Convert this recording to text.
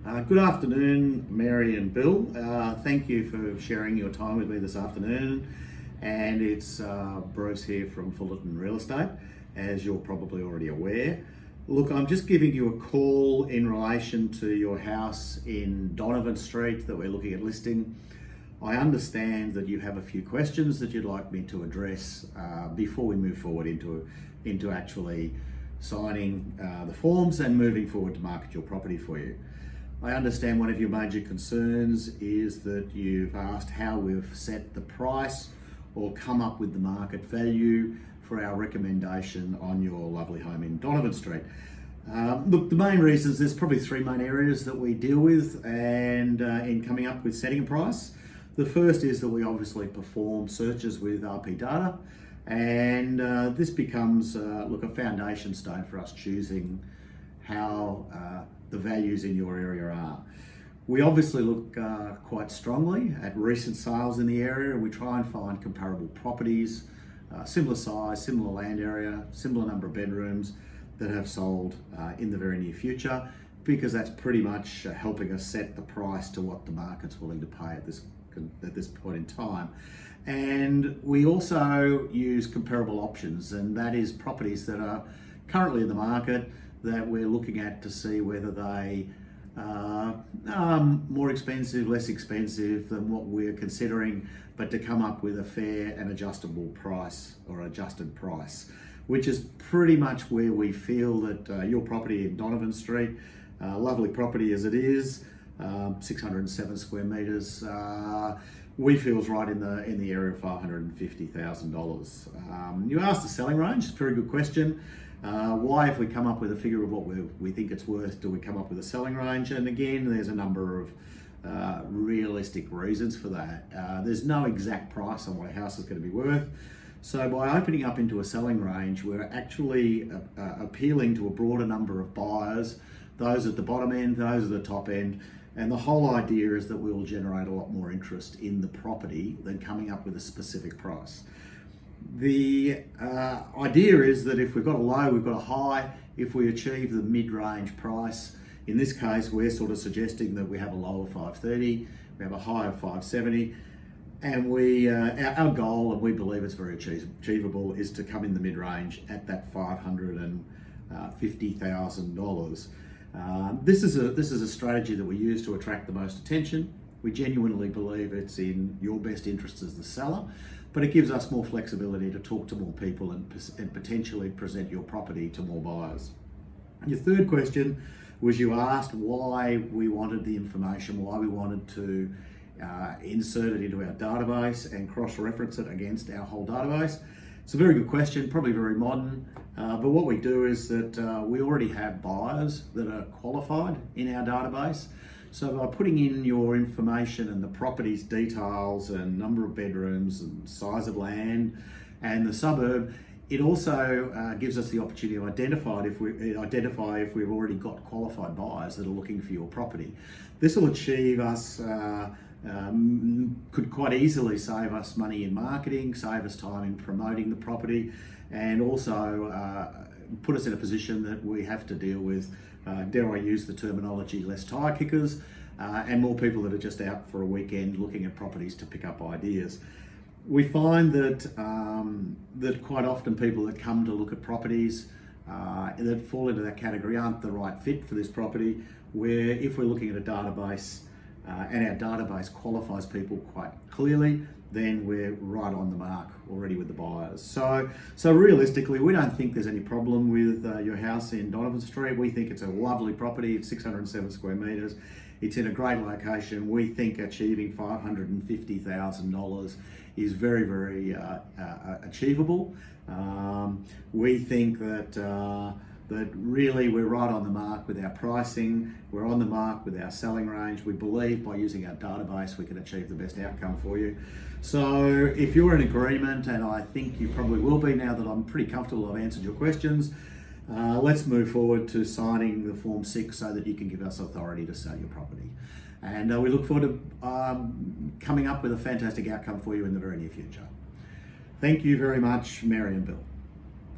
Good afternoon, Mary and Bill. Thank you for sharing your time with me this afternoon. And it's Bruce here from Fullerton Realestate, as you're probably already aware. Look, I'm just giving you a call in relation to your house in Donovan Street that we're looking at listing. I understand that you have a few questions that you'd like me to address before we move forward into actually signing the forms and moving forward to market your property for you. I understand one of your major concerns is that you've asked how we've set the price or come up with the market value for our recommendation on your lovely home in Donovan Street. Look, the main reasons, there's probably three main areas that we deal with and in coming up with setting a price. The first is that we obviously perform searches with RP data, and this becomes a foundation stone for us choosing how the values in your area are. We obviously look quite strongly at recent sales in the area, and we try and find comparable properties, similar size, similar land area, similar number of bedrooms that have sold in the very near future, because that's pretty much helping us set the price to what the market's willing to pay at this point in time. And we also use comparable options, and that is properties that are currently in the market that we're looking at to see whether they are more expensive, less expensive than what we're considering, but to come up with a fair and adjustable price or adjusted price, which is pretty much where we feel that your property in Donovan Street, lovely property as it is, 607 square metres, we feel is right in the area of $550,000. You asked the selling range, it's a very good question. Why, if we come up with a figure of what we think it's worth, do we come up with a selling range? And again, there's a number of realistic reasons for that. There's no exact price on what a house is going to be worth. So by opening up into a selling range, we're actually appealing to a broader number of buyers, those at the bottom end, those at the top end. And the whole idea is that we will generate a lot more interest in the property than coming up with a specific price. The idea is that if we've got a low, we've got a high. If we achieve the mid-range price, in this case, we're sort of suggesting that we have a low of 530, we have a high of 570, and our goal, and we believe it's very achievable, is to come in the mid-range at that $550,000. This is a strategy that we use to attract the most attention. We genuinely believe it's in your best interest as the seller, but it gives us more flexibility to talk to more people and potentially present your property to more buyers. Your third question was, you asked why we wanted the information, why we wanted to insert it into our database and cross-reference it against our whole database. It's a very good question, probably very modern, but what we do is that we already have buyers that are qualified in our database. So by putting in your information and the property's details and number of bedrooms and size of land and the suburb, it also gives us the opportunity to identify if we've already got qualified buyers that are looking for your property. This will achieve us, could quite easily save us money in marketing, save us time in promoting the property, and also put us in a position that we have to deal with, dare I use the terminology, less tire kickers, and more people that are just out for a weekend looking at properties to pick up ideas. We find that that quite often people that come to look at properties that fall into that category aren't the right fit for this property, where if we're looking at a database and our database qualifies people quite clearly, then we're right on the mark already with the buyers. So realistically, we don't think there's any problem with your house in Donovan Street. We think it's a lovely property. It's 607 square metres. It's in a great location. We think achieving $550,000 is very, very achievable. We think that really we're right on the mark with our pricing, we're on the mark with our selling range. We believe by using our database we can achieve the best outcome for you. So if you're in agreement, and I think you probably will be now that I'm pretty comfortable I've answered your questions, let's move forward to signing the Form 6 so that you can give us authority to sell your property. And we look forward to coming up with a fantastic outcome for you in the very near future. Thank you very much, Mary and Bill.